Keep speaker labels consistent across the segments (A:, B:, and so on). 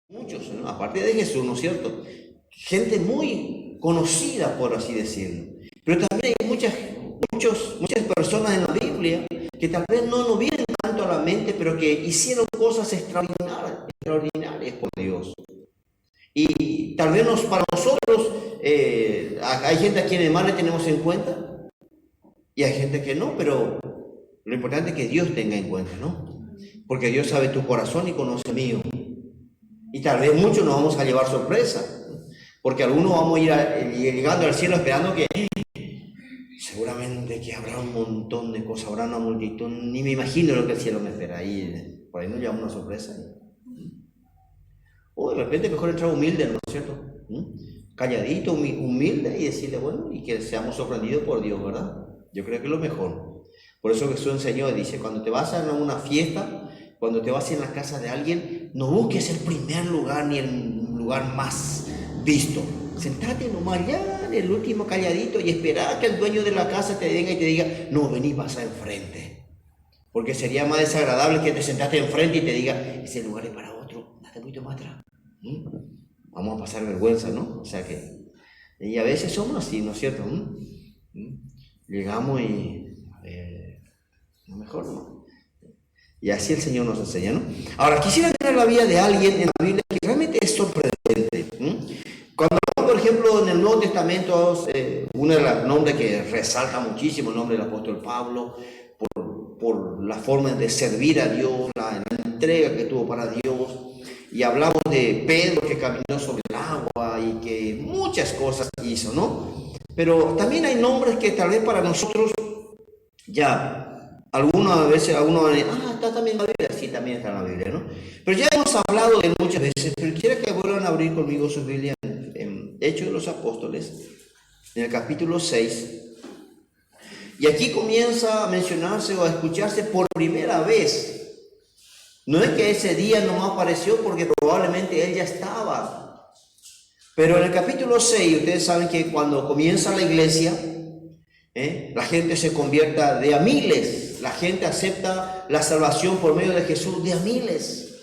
A: muchos, ¿no? Aparte de Jesús, ¿no es cierto? Gente muy conocida, por así decirlo. Pero también hay muchas personas en la Biblia que tal vez no nos vienen tanto a la mente, pero que hicieron cosas extraordinarias por Dios. Y tal vez para nosotros hay gente a quien más le tenemos en cuenta y hay gente que no, pero lo importante es que Dios tenga en cuenta, ¿no? Porque Dios sabe tu corazón y conoce el mío. Y tal vez muchos nos vamos a llevar sorpresa, porque algunos vamos a ir llegando al cielo esperando que seguramente que habrá un montón de cosas, habrá una multitud, ni me imagino lo que el cielo me espera. Y por ahí nos llevamos una sorpresa. O de repente mejor entrar humilde, ¿no es cierto? Calladito, humilde y decirle, bueno, y que seamos sorprendidos por Dios, ¿verdad? Yo creo que es lo mejor. Por eso Jesús enseñó, dice, cuando te vas a una fiesta, cuando te vas en la casa de alguien, no busques el primer lugar ni el lugar más visto. Sentate nomás allá en el último calladito y espera que el dueño de la casa te venga y te diga, no, vení, pasa enfrente. Porque sería más desagradable que te sentaste enfrente y te diga, ese lugar es para otro, date mucho más atrás. Vamos a pasar vergüenza, ¿no? O sea que, y a veces somos así, ¿no es cierto? Llegamos y, no, mejor no. Y así el Señor nos enseña, ¿no? Ahora, quisiera mirar la vida de alguien en la Biblia que realmente es sorprendente. Cuando hablamos, por ejemplo, en el Nuevo Testamento, uno de los nombres que resalta muchísimo, el nombre del apóstol Pablo, por la forma de servir a Dios, la entrega que tuvo para Dios. Y hablamos de Pedro que caminó sobre el agua y que muchas cosas hizo, ¿no? Pero también hay nombres que tal vez para nosotros ya... Algunas veces algunos van a decir, está también en la Biblia. Sí, también está en la Biblia, ¿no? Pero ya hemos hablado de muchas veces, pero quisiera que vuelvan a abrir conmigo su Biblia en Hechos de los Apóstoles, en el capítulo 6. Y aquí comienza a mencionarse o a escucharse por primera vez. No es que ese día nomás apareció porque probablemente él ya estaba. Pero en el capítulo 6, ustedes saben que cuando comienza la iglesia, la gente se convierta de a miles. La gente acepta la salvación por medio de Jesús de a miles.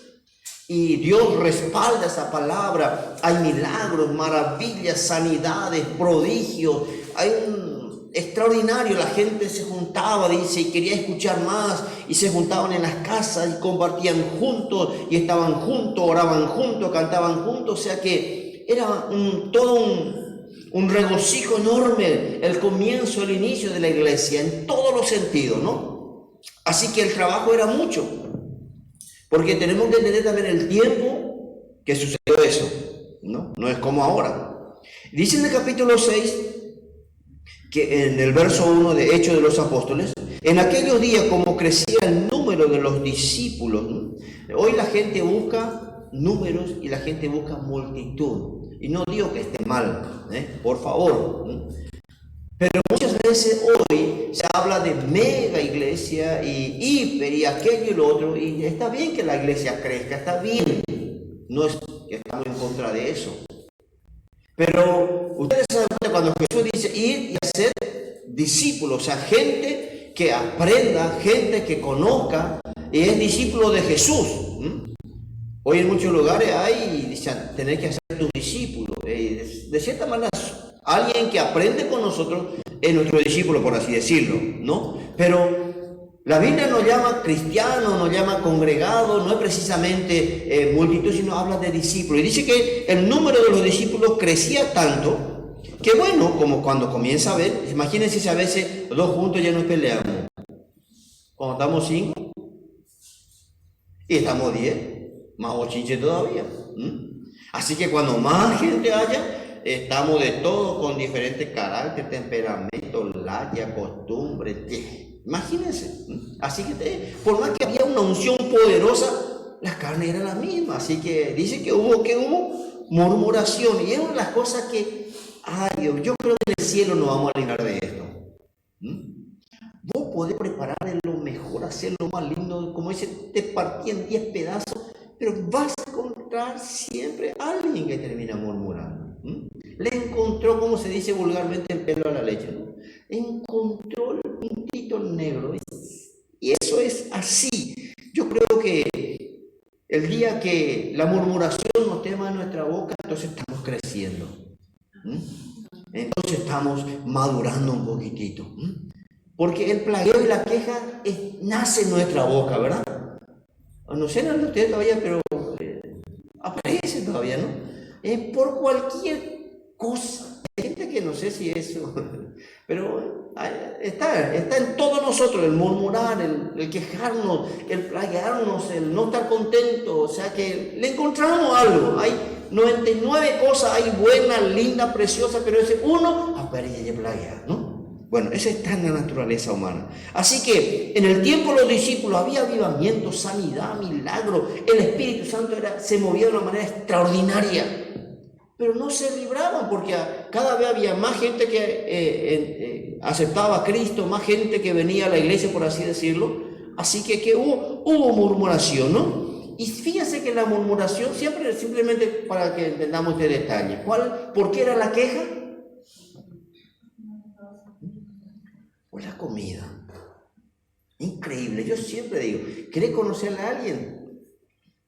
A: Y Dios respalda esa palabra. Hay milagros, maravillas, sanidades, prodigios. Hay un extraordinario. La gente se juntaba, dice, y quería escuchar más. Y se juntaban en las casas y compartían juntos. Y estaban juntos, oraban juntos, cantaban juntos. O sea que era todo un regocijo enorme, el comienzo, el inicio de la iglesia, en todos los sentidos, ¿no? Así que el trabajo era mucho, porque tenemos que entender también el tiempo que sucedió eso, ¿no? No es como ahora. Dice en el capítulo 6, que en el verso 1 de Hechos de los Apóstoles, en aquellos días como crecía el número de los discípulos, ¿no? Hoy la gente busca números y la gente busca multitud. Y no digo que esté mal, por favor. Pero muchas veces hoy se habla de mega iglesia y hiper y aquello y lo otro. Y está bien que la iglesia crezca, está bien. No es que estamos en contra de eso. Pero ustedes se dan cuenta cuando Jesús dice ir y hacer discípulos, o sea, gente que aprenda, gente que conozca y es discípulo de Jesús. Hoy en muchos lugares dicen, tener que hacer tus discípulos. De cierta manera, alguien que aprende con nosotros es nuestro discípulo, por así decirlo, ¿no? Pero la Biblia nos llama cristianos, nos llama congregados, no es precisamente multitud, sino habla de discípulos. Y dice que el número de los discípulos crecía tanto que, bueno, como cuando comienza a ver, imagínense si a veces dos juntos ya nos peleamos. Cuando estamos 5 y estamos 10. Más bochinche todavía. Así que cuando más gente haya, estamos de todos con diferentes carácter, temperamento, laya, costumbre. Imagínense. Así que por más que había una unción poderosa, la carne era la misma. Así que dice que hubo murmuración. Y es una de las cosas que, Dios, yo creo que en el cielo no vamos a librar de esto. Vos podés preparar lo mejor, hacer lo más lindo, como dice, te partí en 10 pedazos. Pero vas a encontrar siempre a alguien que termina murmurando. Le encontró, como se dice vulgarmente, el pelo a la leche, ¿no? Encontró el puntito negro. Y eso es así. Yo creo que el día que la murmuración nos tema en nuestra boca, entonces estamos creciendo. Entonces estamos madurando un poquitito. Porque el plagueo y la queja nace en nuestra boca, ¿verdad? No sé nada de ustedes todavía, pero aparece todavía, ¿no? Por cualquier cosa. Hay gente que no sé si eso, pero está en todos nosotros el murmurar, el quejarnos, el plaguearnos, el no estar contento. O sea que le encontramos algo. Hay 99 cosas, hay buenas, lindas, preciosas, pero ese uno aparece y plaguea, ¿no? Bueno, eso está en la naturaleza humana. Así que en el tiempo de los discípulos había avivamiento, sanidad, milagro. El Espíritu Santo se movía de una manera extraordinaria. Pero no se libraban porque cada vez había más gente que aceptaba a Cristo, más gente que venía a la iglesia, por así decirlo. Así que hubo murmuración, ¿no? Y fíjense que la murmuración siempre, simplemente para que entendamos este detalle. ¿Por qué era la queja? Por la comida. Increíble. Yo siempre digo, ¿querés conocerle a alguien?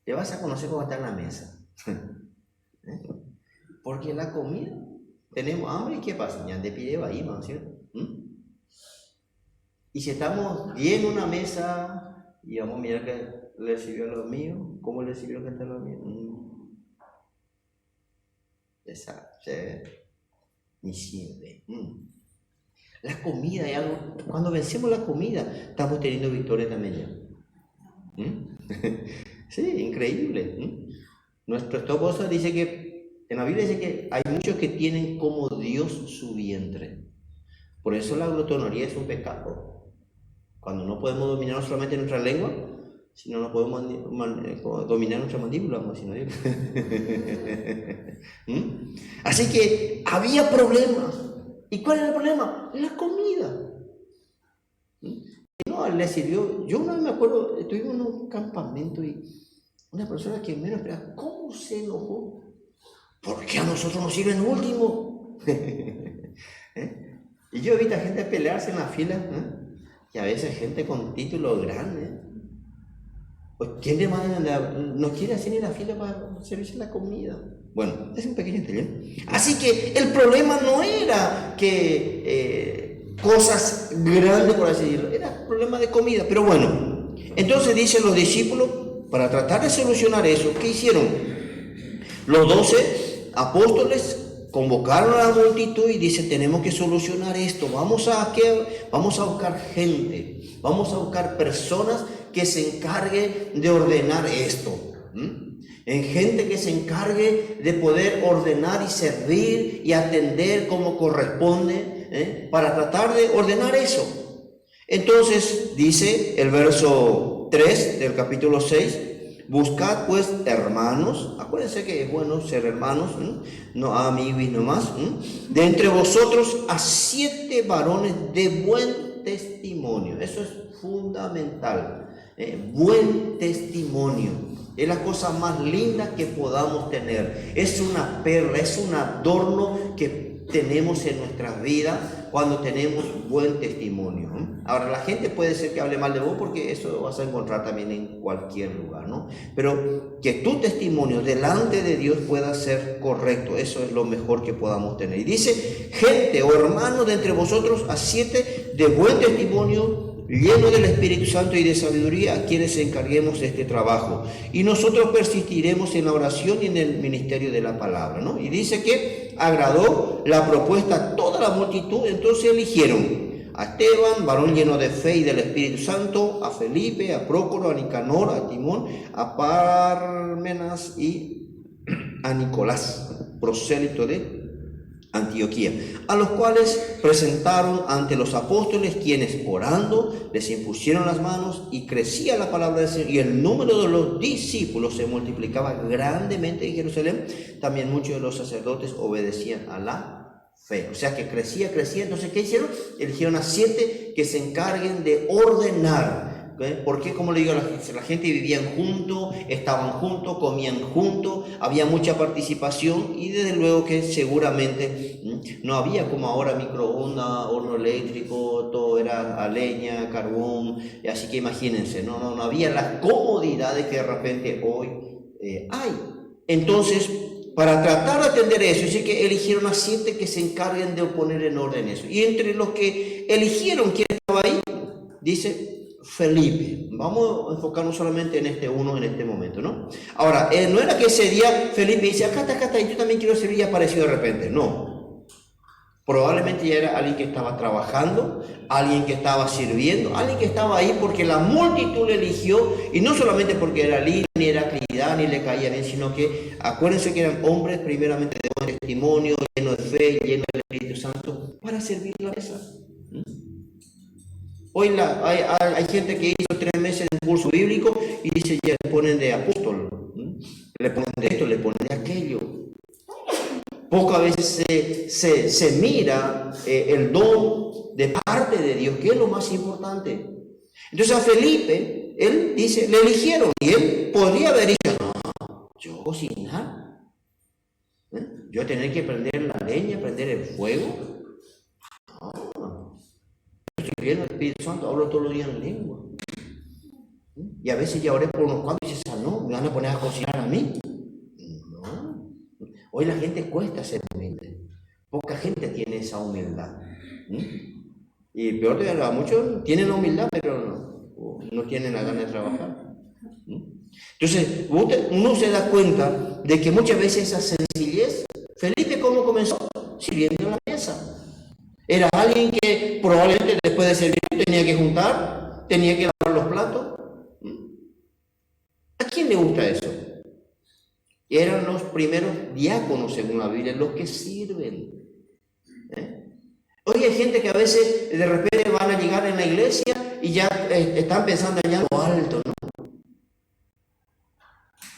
A: Te vas a conocer cuando está en la mesa. Porque la comida, tenemos hambre y ¿qué pasa? Ya te pide ahí, ¿no es cierto? Y si estamos bien en una mesa y vamos a mirar que le sirvió a los míos, ¿cómo le sirvió que está a los míos? Ni siempre. La comida es algo, cuando vencemos la comida, estamos teniendo victoria también ya. Sí, increíble. Nuestro esposo dice que, en la Biblia dice que hay muchos que tienen como Dios su vientre. Por eso la glotonería es un pecado. Cuando no podemos dominar no solamente nuestra lengua, sino no podemos dominar nuestra mandíbula, sino Así que había problemas. ¿Y cuál era el problema? La comida. No, le sirvió. Yo una vez me acuerdo, estuvimos en un campamento y una persona que menos esperaba, ¿cómo se enojó? ¿Por qué a nosotros nos sirven último? Y yo he visto a gente pelearse en la fila, y a veces gente con títulos grandes. Pues, ¿quién le manda? No quiere hacer ni la fila para servirse la comida. Bueno, es un pequeño detalle. Así que el problema no era que cosas grandes, por así decirlo, era problema de comida. Pero bueno, entonces dicen los discípulos, para tratar de solucionar eso, ¿qué hicieron? Los 12 apóstoles convocaron a la multitud y dicen, tenemos que solucionar esto, vamos a buscar gente, vamos a buscar personas que se encargue de ordenar esto. En gente que se encargue de poder ordenar y servir y atender como corresponde, para tratar de ordenar eso. Entonces dice el verso 3 del capítulo 6, buscad pues hermanos, acuérdense que es bueno ser hermanos, no amigos nomás, de entre vosotros a 7 varones de buen testimonio. Eso es fundamental. Buen testimonio es la cosa más linda que podamos tener. Es una perla, es un adorno que tenemos en nuestras vidas cuando tenemos buen testimonio. Ahora, la gente puede ser que hable mal de vos, porque eso lo vas a encontrar también en cualquier lugar, ¿no? Pero que tu testimonio delante de Dios pueda ser correcto, eso es lo mejor que podamos tener. Y dice, gente o hermanos de entre vosotros a 7 de buen testimonio, lleno del Espíritu Santo y de sabiduría, a quienes encarguemos de este trabajo. Y nosotros persistiremos en la oración y en el ministerio de la palabra, ¿no? Y dice que agradó la propuesta a toda la multitud, entonces eligieron a Esteban, varón lleno de fe y del Espíritu Santo, a Felipe, a Prócoro, a Nicanor, a Timón, a Parmenas y a Nicolás, prosélito de Antioquía, a los cuales presentaron ante los apóstoles, quienes orando les impusieron las manos, y crecía la palabra del Señor, y el número de los discípulos se multiplicaba grandemente en Jerusalén. También muchos de los sacerdotes obedecían a la fe. O sea que crecía. Entonces, ¿qué hicieron? Eligieron a 7 que se encarguen de ordenar ¿okay? Porque, como le digo, la gente vivían juntos, estaban juntos, comían juntos, había mucha participación y desde luego que seguramente no había como ahora microondas, horno eléctrico, todo era a leña, carbón, así que imagínense, no había las comodidades que de repente hoy hay. Entonces, para tratar de atender eso, dice que eligieron a 7 que se encarguen de poner en orden eso. Y entre los que eligieron, ¿quién estaba ahí? Dice Felipe. Vamos a enfocarnos solamente en este uno en este momento, ¿no? Ahora, no era que ese día Felipe dice, acá está, y yo también quiero servir, y apareció de repente. No. Probablemente ya era alguien que estaba trabajando, alguien que estaba sirviendo, alguien que estaba ahí porque la multitud le eligió, y no solamente porque era lindo, ni era calidad, ni le caía bien, sino que acuérdense que eran hombres primeramente de buen testimonio, llenos de fe, llenos del Espíritu Santo, para servir la mesa. Hoy hay gente que hizo 3 meses de curso bíblico y dice, ya le ponen de apóstol, le ponen de esto, le ponen de aquello. Pocas veces se mira el don de parte de Dios, que es lo más importante. Entonces a Felipe, él dice, le eligieron, y él podría haber dicho, no, yo cocinar, yo tener que prender la leña, prender el fuego. No, yo estoy lleno del Espíritu Santo, hablo todos los días en lengua. Y a veces ya oré por unos cuantos y dices, no, me van a poner a cocinar a mí. No. Hoy la gente cuesta ser humilde. Poca gente tiene esa humildad. Y peor de nada, muchos tienen la humildad, pero no tienen la gana de trabajar. Entonces, uno se da cuenta de que muchas veces esa sencillez, Felipe, ¿cómo comenzó? Sirviendo en la mesa. Era alguien que probablemente después de servir tenía que juntar, tenía que lavar los platos. ¿A quién le gusta eso? Eran los primeros diáconos, según la Biblia, los que sirven. Hoy hay gente que a veces de repente van a llegar en la iglesia y ya están pensando en ya lo alto, ¿no?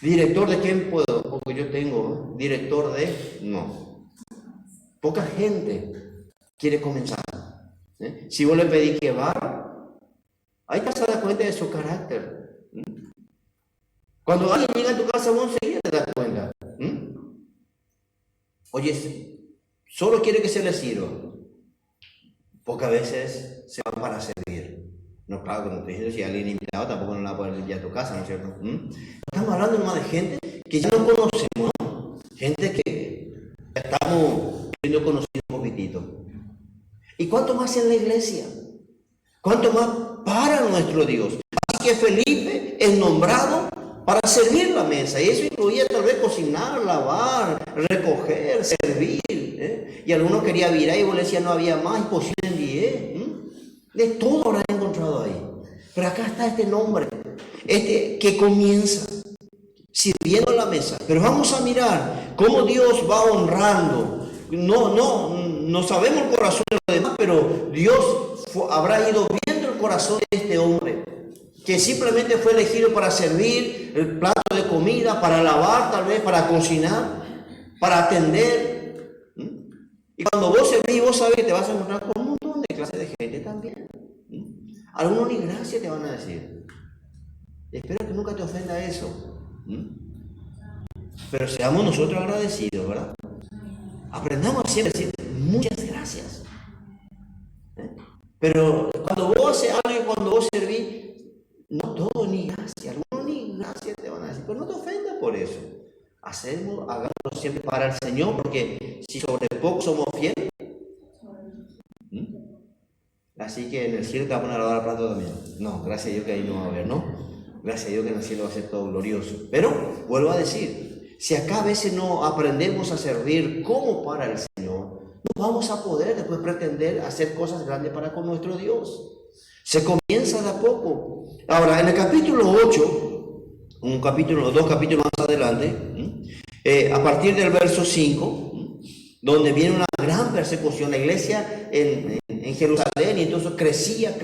A: ¿Director de quién puedo? Porque yo tengo director de... No. Poca gente quiere comenzar. Si vos le pedís que va, ahí te vas a dar cuenta de su carácter. Cuando alguien llega a tu casa, vos enseguida te das cuenta. Oye, solo quiere que se le sirva. Pocas veces se van para servir. No, claro, como te dije, si alguien invitado tampoco no la va a poder limpiar a tu casa, ¿no es cierto? Estamos hablando más de gente que ya no conocemos, ¿no? Gente que ya estamos queriendo conocer un poquitito. ¿Y cuánto más en la iglesia? ¿Cuánto más para nuestro Dios? Así que Felipe es nombrado para servir la mesa, y eso incluía tal vez cocinar, lavar, recoger, servir. Y algunos querían virar y vos le decías no había más, imposible en 10. De todo habrán encontrado ahí. Pero acá está este nombre, este que comienza sirviendo la mesa. Pero vamos a mirar cómo Dios va honrando. No sabemos el corazón de los demás, pero Dios habrá ido viendo el corazón de este hombre, que simplemente fue elegido para servir el plato de comida, para lavar tal vez, para cocinar, para atender. Y cuando vos servís, vos sabés que te vas a encontrar con un montón de clases de gente también. Algunos ni gracias te van a decir. Espero que nunca te ofenda eso. Pero seamos nosotros agradecidos, ¿verdad? Aprendamos a siempre decir muchas gracias. Pero cuando vos haces algo y cuando vos servís, no todo ni gracias, algunos ni gracias te van a decir, pero no te ofendas por eso. Hagámoslo siempre para el Señor, porque si sobre poco somos fieles, así que en el cielo te van a lavar el plato también. No, gracias a Dios que ahí no va a haber, ¿no? Gracias a Dios que en el cielo va a ser todo glorioso. Pero, vuelvo a decir, si acá a veces no aprendemos a servir como para el Señor, no vamos a poder después pretender hacer cosas grandes para con nuestro Dios. Se comienza de a poco. Ahora, en el capítulo 8, dos capítulos más adelante, a partir del verso 5, donde viene una gran persecución, la iglesia en Jerusalén, y entonces crecía,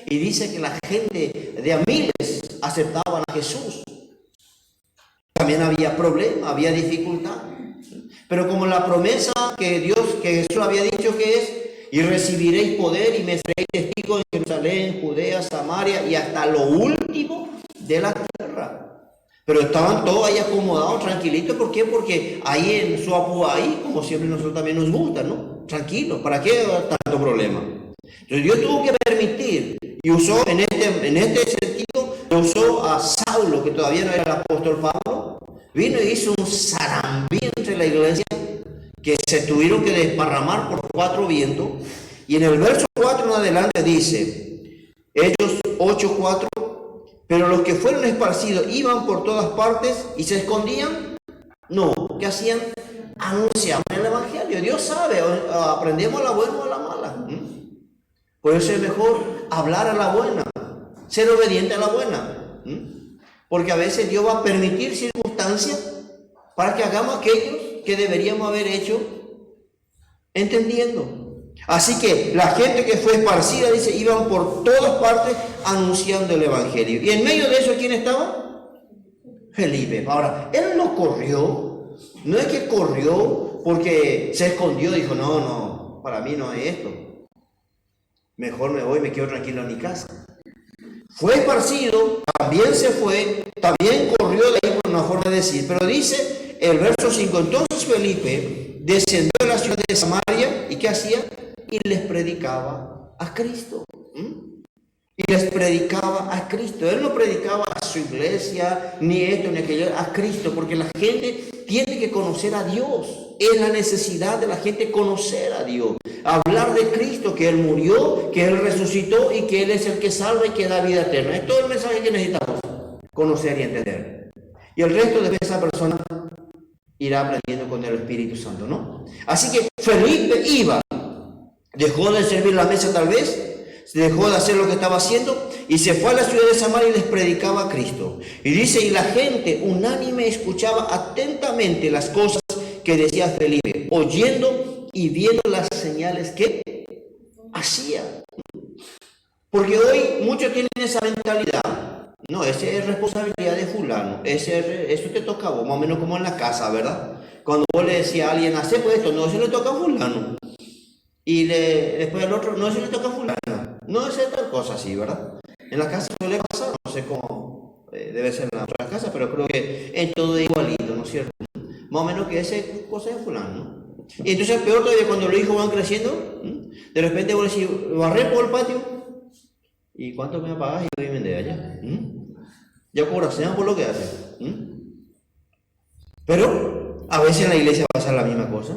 A: y dice que la gente de a miles aceptaban a Jesús. También había problema, había dificultad, pero como la promesa que Jesús había dicho que es, y recibiréis poder y me seréis testigos en Jerusalén, Jerusalén, Judea, Samaria y hasta lo último de la tierra. Pero estaban todos ahí acomodados, tranquilitos. ¿Por qué? Porque ahí en su ahí, como siempre nosotros también nos gusta, ¿no? Tranquilos, ¿para qué tanto problema? Entonces Dios tuvo que permitir y usó en este sentido, usó a Saulo, que todavía no era el apóstol Pablo. Vino y hizo un zarambí entre la iglesia que se tuvieron que desparramar por 4 vientos. Y en el verso 4 en adelante dice, Hechos 8:4, pero los que fueron esparcidos iban por todas partes y se escondían. No, ¿qué hacían? Anunciaban el evangelio. Dios sabe, aprendemos a la buena o a la mala. Por eso es mejor hablar a la buena, ser obediente a la buena. Porque a veces Dios va a permitir circunstancias para que hagamos aquello que deberíamos haber hecho entendiendo. Así que la gente que fue esparcida, dice, iban por todas partes anunciando el evangelio. Y en medio de eso, ¿quién estaba? Felipe. Ahora, él no corrió, no es que corrió porque se escondió, dijo, no, para mí no es esto. Mejor me voy, me quedo tranquilo en mi casa. Fue esparcido, también se fue, también corrió de ahí por una forma de decir. Pero dice el verso 5, entonces Felipe descendió a la ciudad de Samaria, ¿y qué hacía? Y les predicaba a Cristo. Y les predicaba a Cristo. Él no predicaba a su iglesia, ni esto, ni aquello, a Cristo, porque la gente tiene que conocer a Dios. Es la necesidad de la gente conocer a Dios. Hablar de Cristo, que Él murió, que Él resucitó y que Él es el que salva y que da vida eterna. Es todo el mensaje que necesitamos conocer y entender. Y el resto de esa persona irá aprendiendo con el Espíritu Santo, ¿no? Así que Felipe iba, dejó de servir la mesa tal vez, dejó de hacer lo que estaba haciendo y se fue a la ciudad de Samaria y les predicaba a Cristo. Y dice, y la gente unánime escuchaba atentamente las cosas que decía Felipe, oyendo y viendo las señales que hacía. Porque hoy muchos tienen esa mentalidad. No, esa es responsabilidad de fulano. Eso te toca a vos, más o menos como en la casa, ¿verdad? Cuando vos le decías a alguien, hace pues esto, no, eso le toca a fulano. Y después el otro, no, eso le toca a fulano. No, es tal cosa así, ¿verdad? En la casa suele pasar, no sé cómo debe ser en la otra casa, pero creo que en todo es igualito, ¿no es cierto? Más o menos que esa cosa es fulano, ¿no? Y entonces peor todavía cuando los hijos van creciendo, de repente vos decís, barré por el patio, ¿y cuánto me pagas? Y voy a vender allá. Ya cobras por lo que haces. Pero a veces en la iglesia pasa la misma cosa.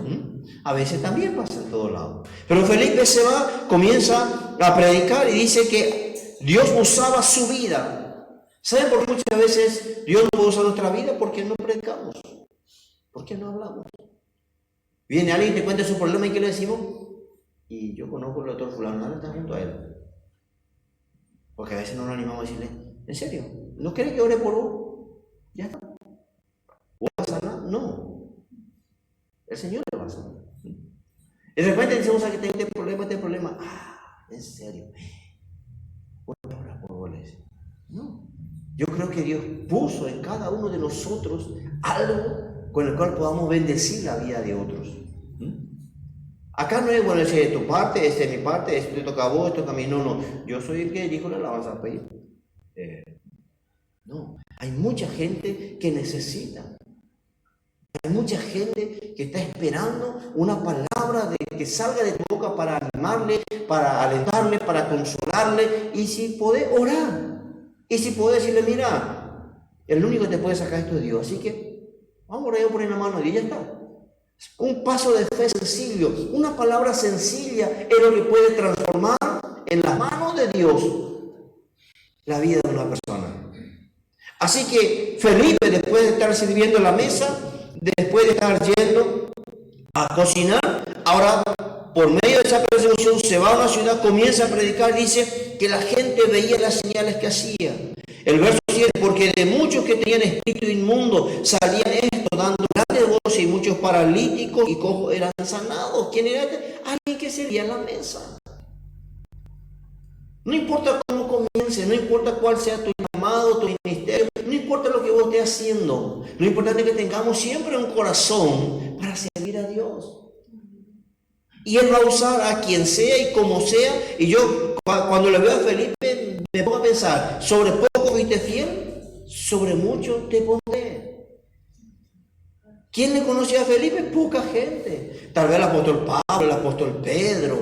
A: A veces también pasa en todos lados. Pero Felipe se va, comienza a predicar y dice que Dios usaba su vida. ¿Saben por qué muchas veces Dios no puede usar nuestra vida? Porque no predicamos. Porque no hablamos. Viene alguien y te cuenta su problema y ¿qué le decimos? Y yo conozco al doctor fulano, ahora está junto a él. Porque a veces no nos animamos a decirle, ¿en serio? ¿No querés que ore por vos? Ya está. ¿Vos vas a sanar? No. El Señor te va a sanar. Y de repente decimos que tengo este problema. En serio. Voy a orar por vos. No. Yo creo que Dios puso en cada uno de nosotros algo con el cual podamos bendecir la vida de otros. Acá no es, bueno, ese es tu parte, esta es mi parte, esto te toca a vos, esto toca a mí. No. Yo soy el que dijo la alabanza a pedir. No. Hay mucha gente que necesita. Hay mucha gente que está esperando una palabra que salga de tu boca para animarle, para alentarle, para consolarle. Y si podés orar. Y si podés decirle, mira, el único que te puede sacar esto es Dios. Así que vamos a poner la mano y ya está. Un paso de fe sencillo, una palabra sencilla es lo que puede transformar en las manos de Dios la vida de una persona. Así que Felipe, después de estar sirviendo la mesa, después de estar yendo a cocinar, ahora por medio de esa persecución se va a una ciudad, comienza a predicar, dice que la gente veía las señales que hacía. El verso 7, porque de muchos que tenían espíritu inmundo salían esto dando grandes voces y muchos paralíticos y cojos eran sanados. ¿Quién era? Alguien que servía en la mesa. No importa cómo comiences, no importa cuál sea tu llamado, tu ministerio, no importa lo que vos estés haciendo. Lo importante es que tengamos siempre un corazón para servir a Dios. Y Él va a usar a quien sea y como sea. Y yo Cuando le veo a Felipe, me pongo a pensar, sobre poco fuiste fiel, sobre mucho te pondré. ¿Quién le conocía a Felipe? Poca gente. Tal vez el apóstol Pablo, el apóstol Pedro,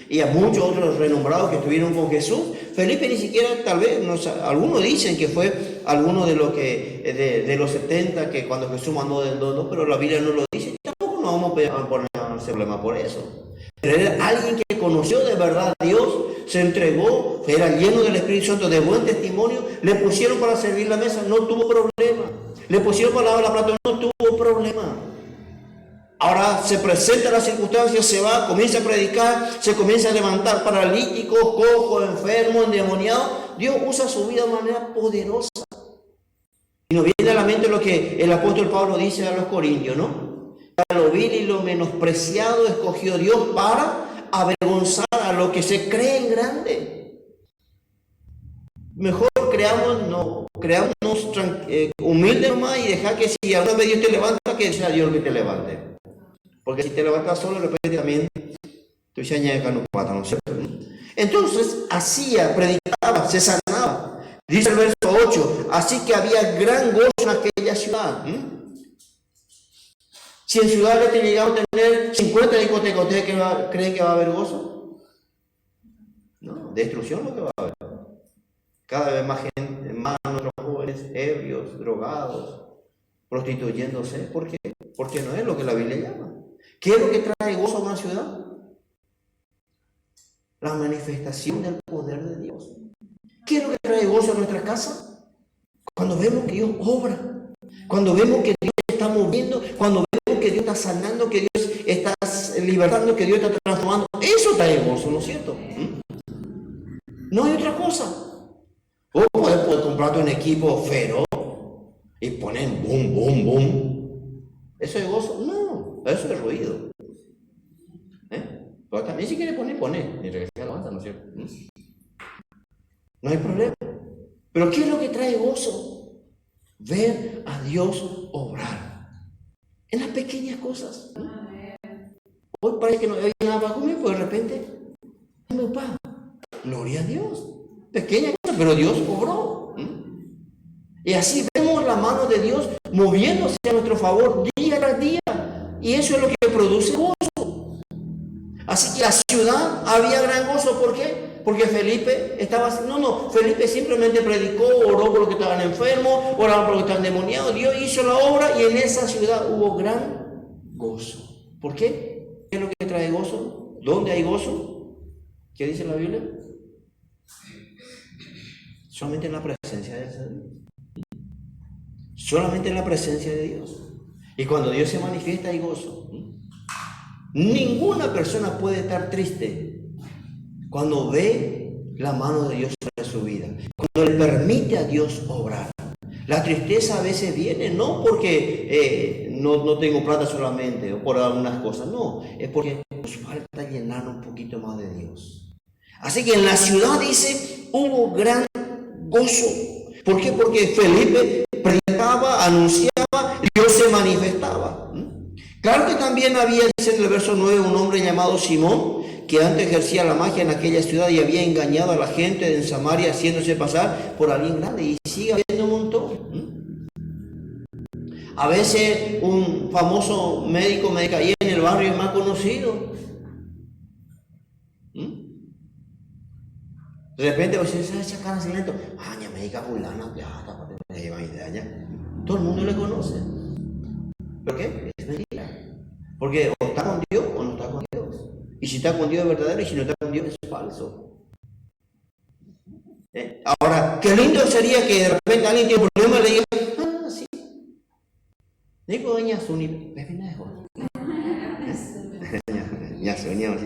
A: y a muchos otros renombrados que estuvieron con Jesús. Felipe ni siquiera, tal vez, algunos dicen que fue alguno de los 70 que cuando Jesús mandó del dos, pero la Biblia no lo dice. Y tampoco nos vamos a poner problema por eso. Pero era alguien que conoció de verdad a Dios, se entregó, era lleno del Espíritu Santo, de buen testimonio. Le pusieron para servir la mesa, no tuvo problema. Le pusieron para lavar la plata, no tuvo problema. Ahora se presenta la circunstancia, se va, comienza a predicar, se comienza a levantar paralíticos, cojos, enfermos, endemoniados. Dios usa su vida de manera poderosa. Y nos viene a la mente lo que el apóstol Pablo dice a los corintios, ¿no? Para lo vil y lo menospreciado escogió Dios para avergonzar a lo que se creen grande. Mejor creamos humildes nomás y dejar que si alguna vez Dios te levanta, que sea Dios el que te levante. Porque si te levantas solo, de repente también tú se añade no pata, ¿no es cierto? Entonces hacía, predicaba, se sanaba. Dice el verso 8, así que había gran gozo en aquella ciudad. Si en ciudades te llegamos a tener 50 discotecas, ¿ustedes creen que va a haber gozo? No, destrucción lo que va a haber. Cada vez más gente, más nuestros jóvenes ebrios, drogados, prostituyéndose. ¿Por qué? Porque no es lo que la Biblia llama. ¿Qué es lo que trae gozo a una ciudad? La manifestación del poder de Dios. ¿Qué es lo que trae gozo a nuestra casa? Cuando vemos que Dios obra, cuando vemos que Dios está moviendo, cuando vemos que Dios está sanando, que Dios está libertando, que Dios está transformando. Eso trae gozo, ¿no es cierto? No hay otra cosa. O puedes comprarte un equipo feroz y poner boom, boom, boom. ¿Eso es gozo? No, eso es ruido. Pero también si quiere poner. Y regresar a la banda, ¿no es cierto? No hay problema. Pero ¿qué es lo que trae gozo? Ver a Dios obrar. En las pequeñas cosas. Hoy parece que no había nada para comer, pero de repente, dame paz. Gloria a Dios. Pequeña cosa, pero Dios obró. Y así vemos la mano de Dios moviéndose a nuestro favor día tras día. Y eso es lo que produce gozo. Así que la ciudad había gran gozo. ¿Por qué? Porque Felipe estaba... Felipe simplemente predicó, oró por los que estaban enfermos, oraba por los que estaban endemoniados. Dios hizo la obra y en esa ciudad hubo gran gozo. ¿Por qué? ¿Qué es lo que trae gozo? ¿Dónde hay gozo? ¿Qué dice la Biblia? Solamente en la presencia de Dios. Solamente en la presencia de Dios. Y cuando Dios se manifiesta hay gozo. Ninguna persona puede estar triste cuando ve la mano de Dios sobre su vida. Cuando le permite a Dios obrar. La tristeza a veces viene no porque no tengo plata solamente o por algunas cosas. No, es porque nos falta llenar un poquito más de Dios. Así que en la ciudad dice hubo gran gozo. ¿Por qué? Porque Felipe predicaba, anunciaba, Dios se manifestaba. Claro que también había, dice en el verso 9, un hombre llamado Simón, que antes ejercía la magia en aquella ciudad y había engañado a la gente en Samaria haciéndose pasar por alguien grande. Y sigue habiendo un montón. A veces un famoso médico me caía en el barrio más conocido. De repente, esa cara silencio, ya médica fulana, todo el mundo le conoce. ¿Por qué? Es mentira. Porque o está con Dios o no está con Dios. Y si está con Dios es verdadero y si no está con Dios es falso. Ahora, qué lindo sería que de repente alguien tiene un problema y le diga, sí. Digo, doña Suni, ves bien mejor. Ya soñamos.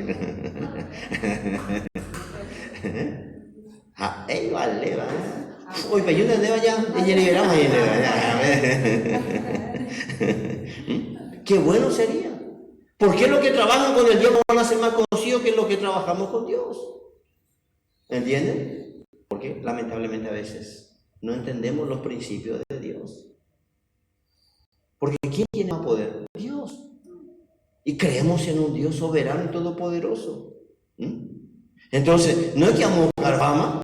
A: Vale, va. Uy, pero yo te debo ya, ella liberamos y qué bueno sería. ¿Por qué los que trabajan con el Dios no van a ser más conocidos que los que trabajamos con Dios? ¿Entienden? Porque lamentablemente a veces no entendemos los principios de Dios. Porque ¿quién tiene más poder? Dios. Y creemos en un Dios soberano y todopoderoso. Entonces, no es que vamos a buscar fama,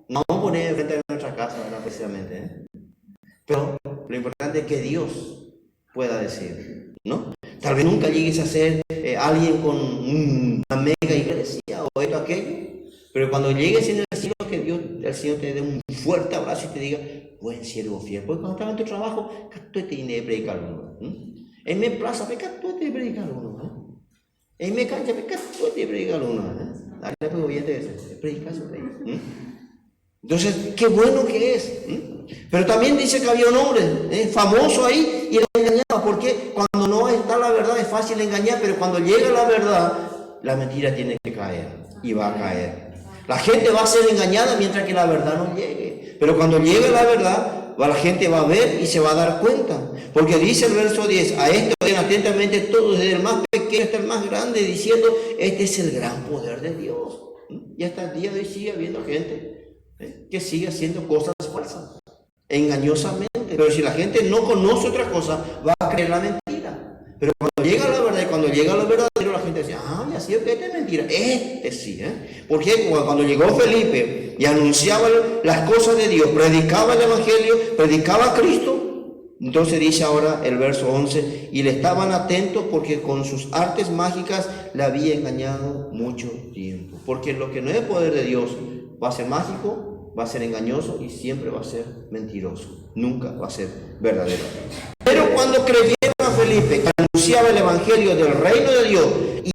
A: no vamos a poner frente a nuestra casa, ¿verdad? Precisamente, ¿eh? Pero lo importante es que Dios pueda decir, ¿no? Tal vez nunca llegues a ser alguien con una mega iglesia o esto, aquello, pero cuando llegues en el cielo, que Dios, el Señor te dé un fuerte abrazo y te diga, buen siervo fiel. Porque cuando estás en tu trabajo, tú te tienes que predicar uno. En mi plaza, tú te tienes que predicar uno. En mi cancha, tú te tienes que predicar uno. Dale, pues, oyente, predicar sobre ellos. Entonces, qué bueno que es. Pero también dice que había un hombre famoso ahí y lo engañaba. Porque cuando no está la verdad es fácil engañar, pero cuando llega la verdad, la mentira tiene que caer y va a caer. La gente va a ser engañada mientras que la verdad no llegue. Pero cuando llegue la verdad, la gente va a ver y se va a dar cuenta. Porque dice el verso 10, a esto oyen atentamente todos, desde el más pequeño hasta el más grande, diciendo, este es el gran poder de Dios. Y hasta el día de hoy sigue habiendo gente que sigue haciendo cosas falsas, engañosamente. Pero si la gente no conoce otra cosa, va a creer la mentira. Pero cuando llega la verdad y cuando llega lo verdadero, la gente dice, ya sí, que esta es mentira. Este sí, porque cuando llegó Felipe y anunciaba las cosas de Dios, predicaba el Evangelio, predicaba a Cristo, entonces dice ahora el verso 11, y le estaban atentos porque con sus artes mágicas le había engañado mucho tiempo. Porque lo que no es poder de Dios va a ser mágico, va a ser engañoso y siempre va a ser mentiroso. Nunca va a ser verdadero. Pero cuando creyeron a Felipe, que anunciaba el Evangelio del reino de Dios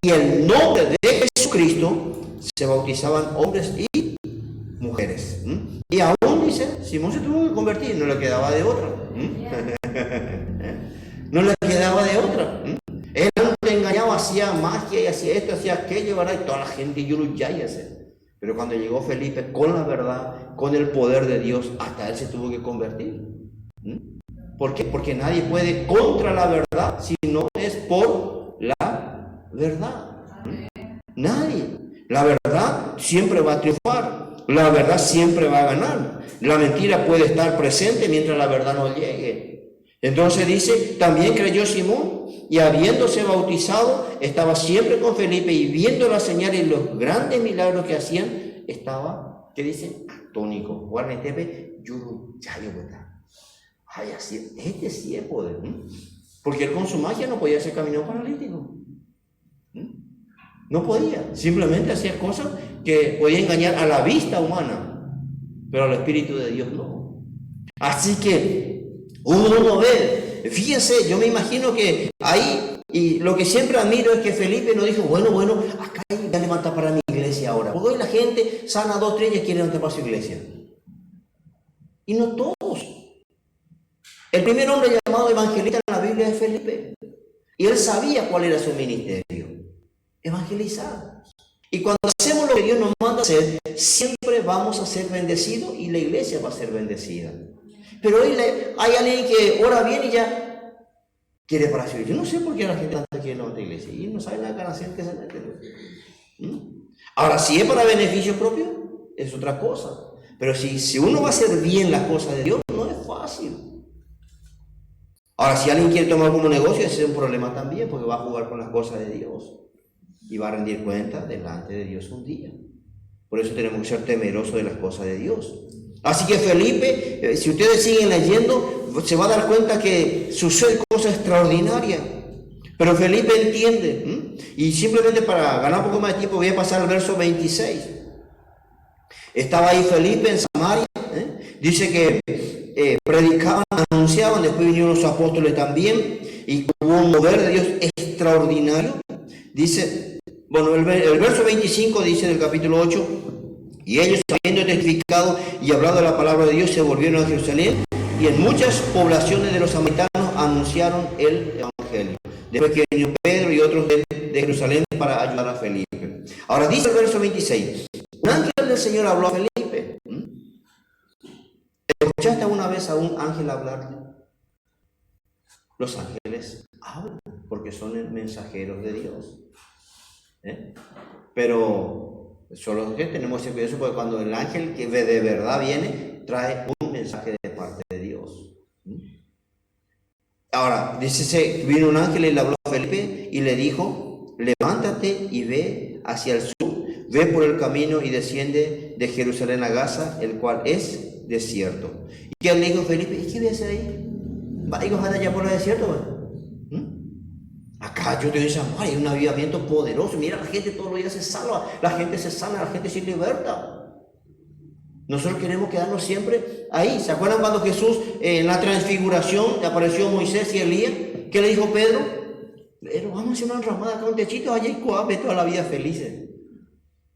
A: y el nombre de Jesucristo, se bautizaban hombres y mujeres. Y aún dice, Simón se tuvo que convertir, no le quedaba de otra. No le quedaba de otra. Él antes engañaba, hacía magia y hacía esto, hacía aquello, ¿verdad? Y toda la gente ya y hace. Pero cuando llegó Felipe con la verdad, con el poder de Dios, hasta él se tuvo que convertir. ¿Por qué? Porque nadie puede contra la verdad si no es por la verdad. Nadie. La verdad siempre va a triunfar. La verdad siempre va a ganar. La mentira puede estar presente mientras la verdad no llegue. Entonces dice, también creyó Simón y habiéndose bautizado, estaba siempre con Felipe y viendo las señales y los grandes milagros que hacían, estaba, ¿qué dice? Atónico. Guarnetepe, yuruchayo, ¿verdad? Ay, así, este sí es poder. Porque él con su magia no podía hacer camino paralítico. No podía. Simplemente hacía cosas que podía engañar a la vista humana, pero al Espíritu de Dios no. Así que uno ve, fíjense, yo me imagino que ahí, y lo que siempre admiro es que Felipe no dijo, bueno, acá hay que levantar para mi iglesia ahora. Porque hoy la gente sana 2, 3 y quiere levantar para su iglesia. Y no todos. El primer hombre llamado evangelista en la Biblia es Felipe. Y él sabía cuál era su ministerio. Evangelizar. Y cuando hacemos lo que Dios nos manda hacer, siempre vamos a ser bendecidos y la iglesia va a ser bendecida. Pero hoy hay alguien que ora bien y ya quiere para su iglesia. Yo no sé por qué la gente quiere levantar iglesia y no sabe la ganancia que se mete. Ahora, si es para beneficio propio, es otra cosa. Pero si uno va a hacer bien las cosas de Dios, no es fácil. Ahora, si alguien quiere tomar como negocio, ese es un problema también, porque va a jugar con las cosas de Dios y va a rendir cuenta delante de Dios un día. Por eso tenemos que ser temerosos de las cosas de Dios. Así que Felipe, si ustedes siguen leyendo, se va a dar cuenta que sucede cosas extraordinarias. Pero Felipe entiende. Y simplemente para ganar un poco más de tiempo voy a pasar al verso 26. Estaba ahí Felipe en Samaria. Dice que predicaban, anunciaban, después vinieron los apóstoles también. Y hubo un mover de Dios extraordinario. Dice, bueno, el verso 25 dice del capítulo 8, y ellos habiendo testificado y hablado de la palabra de Dios, se volvieron a Jerusalén, y en muchas poblaciones de los samaritanos anunciaron el evangelio. Después que vino Pedro y otros de Jerusalén para ayudar a Felipe. Ahora dice el verso 26, un ángel del Señor habló a Felipe. ¿Escuchaste alguna vez a un ángel hablarle? Los ángeles hablan porque son mensajeros de Dios. Pero solo que tenemos ese cuidado porque cuando el ángel que de verdad viene, trae un mensaje de parte de Dios. Ahora, dice, vino un ángel y le habló a Felipe y le dijo, levántate y ve hacia el sur, ve por el camino y desciende de Jerusalén a Gaza, el cual es desierto. Y que le dijo Felipe, ¿y qué ves ahí? Va allá por el desierto. Acá yo te digo, hay un avivamiento poderoso. Mira, la gente todos los días se salva, la gente se sana, la gente se liberta. Nosotros queremos quedarnos siempre ahí. ¿Se acuerdan cuando Jesús en la transfiguración le apareció Moisés y Elías? ¿Qué le dijo Pedro? Pero vamos a hacer una enramada acá, un techito allá y cuave toda la vida felices.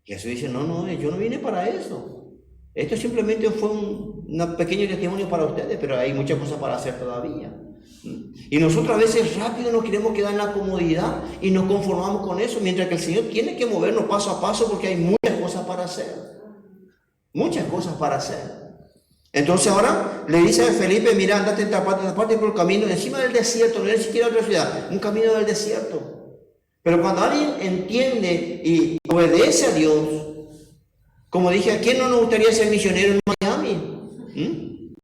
A: Jesús dice, no, yo no vine para eso. Esto simplemente fue un pequeño testimonio para ustedes, pero hay muchas cosas para hacer todavía. Y nosotros a veces rápido nos queremos quedar en la comodidad y nos conformamos con eso, mientras que el Señor tiene que movernos paso a paso porque hay muchas cosas para hacer. Muchas cosas para hacer. Entonces ahora le dice a Felipe, mira, andate en esta parte por el camino, encima del desierto, no es ni siquiera otra ciudad, un camino del desierto. Pero cuando alguien entiende y obedece a Dios, como dije, ¿a quién no nos gustaría ser misionero en Miami?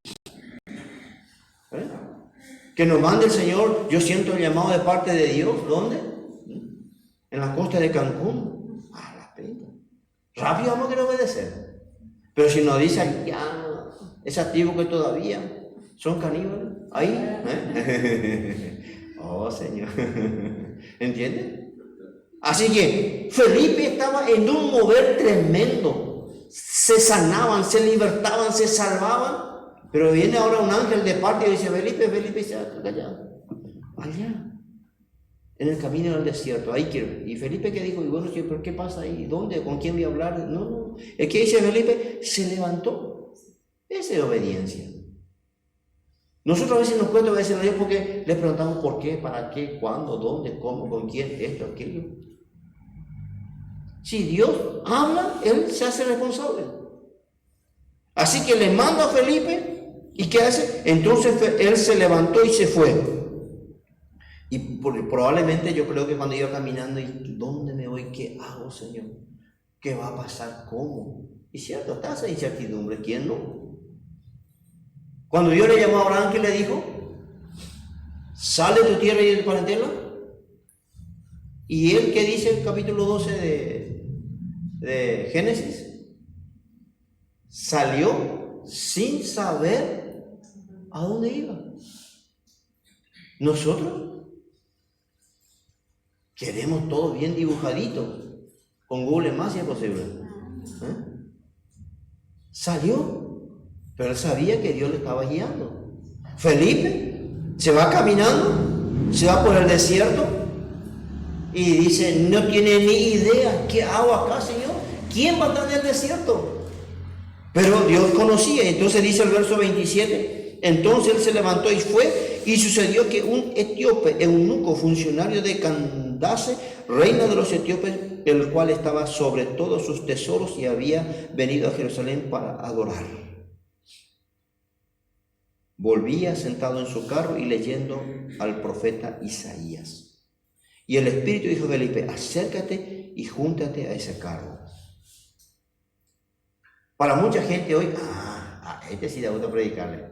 A: Que nos mande el Señor, yo siento el llamado de parte de Dios, ¿dónde? En la costa de Cancún. La pena. Rápido vamos a querer obedecer. Pero si nos dice ya, esas tribus que todavía son caníbales, ahí, oh Señor, ¿entienden? Así que Felipe estaba en un mover tremendo, se sanaban, se libertaban, se salvaban, pero viene ahora un ángel de parte y dice, Felipe, se allá, en el camino del desierto, ahí quiero. Y Felipe que dijo, y bueno, ¿pero qué pasa ahí? ¿Dónde? ¿Con quién voy a hablar? No. El que dice Felipe se levantó. Esa es obediencia. Nosotros a veces nos cuesta obedecer a Dios porque le preguntamos por qué, para qué, cuándo, dónde, cómo, con quién, esto, aquello. Si Dios habla, Él se hace responsable. Así que le manda a Felipe, ¿y qué hace? Entonces él se levantó y se fue. Y probablemente yo creo que cuando iba caminando, ¿y dónde me voy? ¿Qué hago, Señor? ¿Qué va a pasar? ¿Cómo? Y cierto, está esa incertidumbre. ¿Quién no? Cuando Dios le llamó a Abraham, ¿qué le dijo? Sale de tu tierra y de tu parentela. ¿Y él qué dice el capítulo 12 de Génesis? Salió sin saber a dónde iba. Nosotros queremos todo bien dibujadito. Con Google Maps si es posible. Salió, pero él sabía que Dios le estaba guiando. Felipe se va caminando, se va por el desierto y dice, no tiene ni idea, ¿qué hago acá, Señor? ¿Quién va a estar en el desierto? Pero Dios conocía. Entonces dice el verso 27, entonces él se levantó y fue, y sucedió que un etíope, eunuco, funcionario de Candace, reina de los etíopes, el cual estaba sobre todos sus tesoros y había venido a Jerusalén para adorar, volvía sentado en su carro y leyendo al profeta Isaías. Y el Espíritu dijo a Felipe, acércate y júntate a ese carro. Para mucha gente hoy, este sí da gusto predicarle.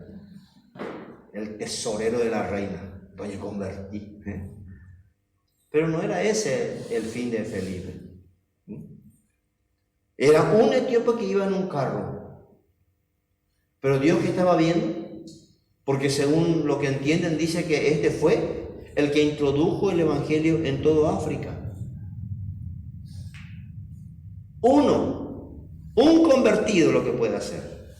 A: El tesorero de la reina, doña convertí. Pero no era ese el fin de Felipe. Era un etíope que iba en un carro. Pero Dios, ¿qué estaba viendo? Porque según lo que entienden, dice que este fue el que introdujo el evangelio en todo África. Un convertido lo que puede hacer.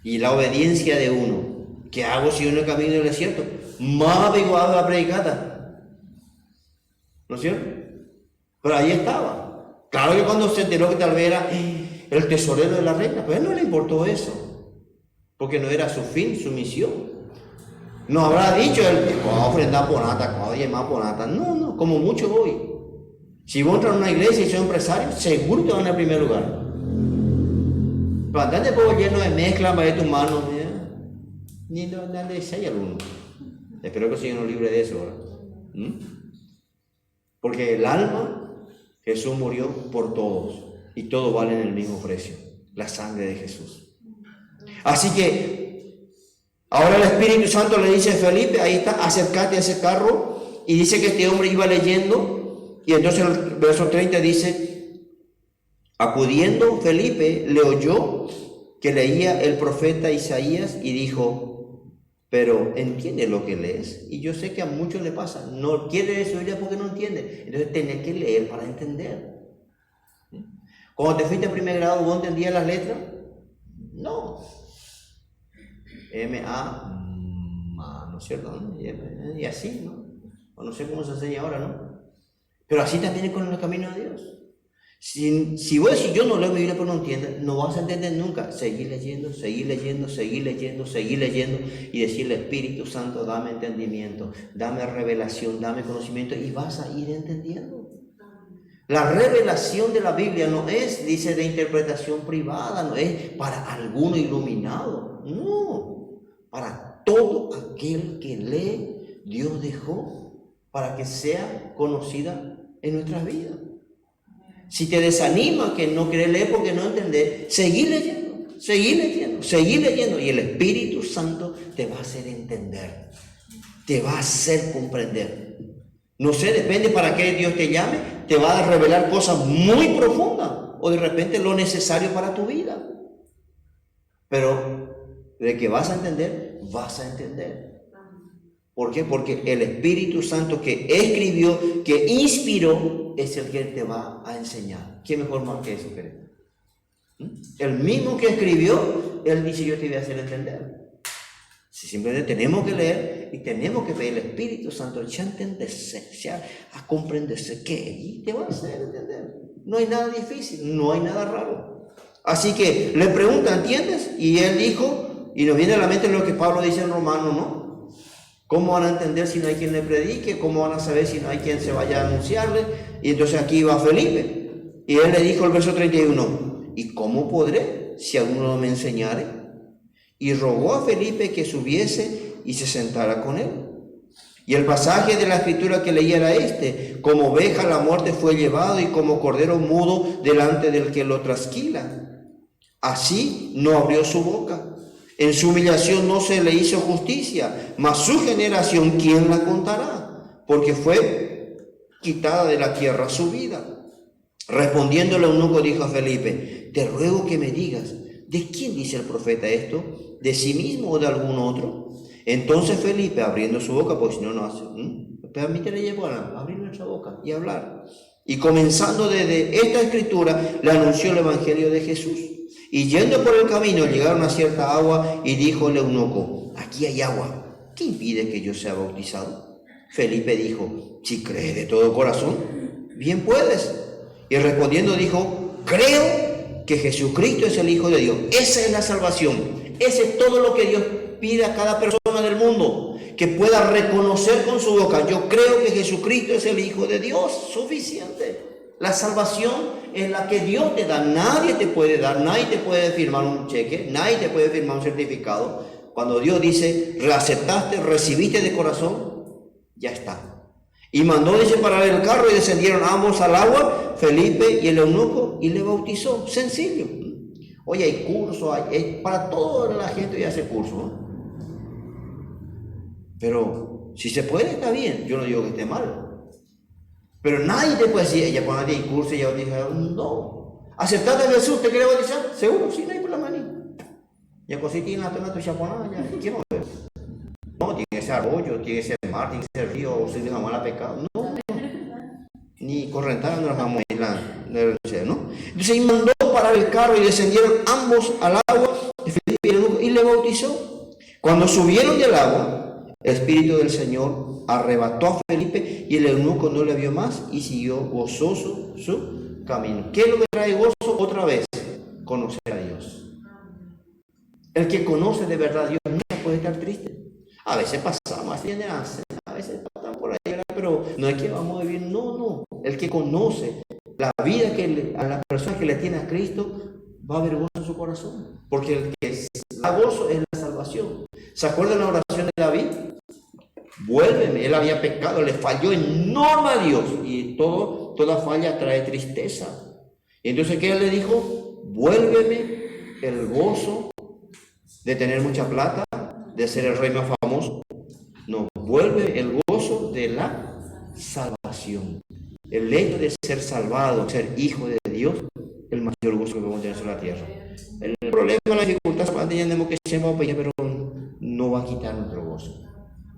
A: Y la obediencia de uno. ¿Qué hago si uno camino del desierto? Más averiguado la predicata. ¿No es cierto? Pero ahí estaba. Claro que cuando se enteró que tal vez era el tesorero de la reina, pues a él no le importó eso. Porque no era su fin, su misión. No habrá dicho él, ¿cómo ofrendar por nata? ¿Cómo llamar por nata? No, como mucho hoy. Si vos entras a una iglesia y sos empresario, seguro te van en el primer lugar. Pero andar de polvo lleno de mezcla, para tus manos, ni no de 6 algunos. Espero que el Señor nos libre de eso ahora. Porque el alma, Jesús murió por todos y todos valen el mismo precio, la sangre de Jesús. Así que ahora el Espíritu Santo le dice a Felipe, ahí está, acércate a ese carro, y dice que este hombre iba leyendo, y entonces el verso 30 dice, Acudiendo Felipe, le oyó que leía el profeta Isaías y dijo: pero ¿entiende lo que lees? Y yo sé que a muchos le pasa, no quiere leer su Biblia porque no entiende. Entonces tenés que leer para entender. Cuando te fuiste a primer grado, ¿vos entendías las letras? No. ¿No es cierto? Y así, ¿no? O no sé cómo se enseña ahora, ¿no? Pero así también es con el camino de Dios. Si vos decís, yo no leo mi Biblia pero no entiendo, no vas a entender nunca. Seguir leyendo, seguir leyendo, seguir leyendo, seguir leyendo y decirle: Espíritu Santo, dame entendimiento, dame revelación, dame conocimiento, y vas a ir entendiendo. La revelación de la Biblia no es, dice, de interpretación privada, no es para alguno iluminado, no, para todo aquel que lee, Dios dejó para que sea conocida en nuestras vidas. Si te desanima que no querés leer porque no entendés, seguí leyendo, seguí leyendo, seguí leyendo, y el Espíritu Santo te va a hacer entender, te va a hacer comprender. No sé, depende para qué Dios te llame, te va a revelar cosas muy profundas o de repente lo necesario para tu vida. Pero de que vas a entender, vas a entender. ¿Por qué? Porque el Espíritu Santo que escribió, que inspiró, es el que te va a enseñar. ¿Quién mejor más que eso, querido? El mismo que escribió, él dice: yo te voy a hacer entender. Si simplemente tenemos que leer y tenemos que pedir al Espíritu Santo, ya entenderse, ya a comprenderse qué, y te va a hacer entender. No hay nada difícil, no hay nada raro. Así que le pregunta: ¿entiendes? Y él dijo, y nos viene a la mente lo que Pablo dice en Romanos, ¿no? ¿Cómo van a entender si no hay quien le predique? ¿Cómo van a saber si no hay quien se vaya a anunciarle? Y entonces aquí va Felipe. Y él le dijo, el verso 31, ¿y cómo podré si alguno no me enseñare? Y rogó a Felipe que subiese y se sentara con él. Y el pasaje de la escritura que leía era este: como oveja a la muerte fue llevado, y como cordero mudo delante del que lo trasquila, así no abrió su boca. En su humillación no se le hizo justicia, mas su generación, ¿quién la contará? Porque fue quitada de la tierra su vida. Respondiendo el eunuco dijo a Felipe: te ruego que me digas, ¿de quién dice el profeta esto? ¿De sí mismo o de algún otro? Entonces Felipe, abriendo su boca, pues no hace, permítele llevar, abrir nuestra boca y hablar. Y comenzando desde esta escritura, le anunció el evangelio de Jesús. Y yendo por el camino, llegaron a cierta agua, y dijo el eunuco: aquí hay agua, ¿qué impide que yo sea bautizado? Felipe dijo: si crees de todo corazón, bien puedes. Y respondiendo dijo: creo que Jesucristo es el Hijo de Dios. Esa es la salvación. Ese es todo lo que Dios pide a cada persona del mundo, que pueda reconocer con su boca: yo creo que Jesucristo es el Hijo de Dios. Suficiente. La salvación es la que Dios te da. Nadie te puede dar, nadie te puede firmar un cheque, nadie te puede firmar un certificado. Cuando Dios dice, aceptaste, recibiste de corazón, ya está. Y mandó, dice, parar el carro, y descendieron ambos al agua, Felipe y el eunuco, y le bautizó. Sencillo. Oye, hay cursos, para toda la gente ya hace curso, ¿no? Pero si se puede, está bien. Yo no digo que esté mal. Pero nadie te puede decir, ella cuando hay curso, ella dijo, no. ¿Aceptaste a Jesús? ¿Te quiere bautizar? Seguro, sí, no hay problema ni. Ya cosita en la tona tu chaponada, ya. ¿Quién no ve? No, tiene que ser arroyo, tiene que ser mar, tiene que ser río, o si le jamás la pecado. No. Ni correntada no la jamás ¿no? Entonces, y mandó parar el carro, y descendieron ambos al agua, y le bautizó. Cuando subieron del agua, el Espíritu del Señor arrebató a Felipe, y el eunuco no le vio más y siguió gozoso su camino. ¿Qué es lo que trae gozo? Otra vez, conocer a Dios. El que conoce de verdad a Dios nunca puede estar triste. A veces pasamos, a veces pasamos por ahí, pero no es que vamos a vivir, no. El que conoce la vida a la persona que le tiene a Cristo, va a haber gozo en su corazón. Porque el que da gozo es la salvación. ¿Se acuerdan la oración de David? Vuélveme. Él había pecado, le falló enorme a Dios, y toda falla trae tristeza. Y entonces, ¿qué él le dijo? Vuélveme el gozo de tener mucha plata, de ser el rey más famoso. No, vuelve el gozo de la salvación. El hecho de ser salvado, ser hijo de Dios, el mayor gozo que podemos tener sobre la tierra. El problema, la dificultad, tenemos que ser pero no va a quitar nuestro gozo.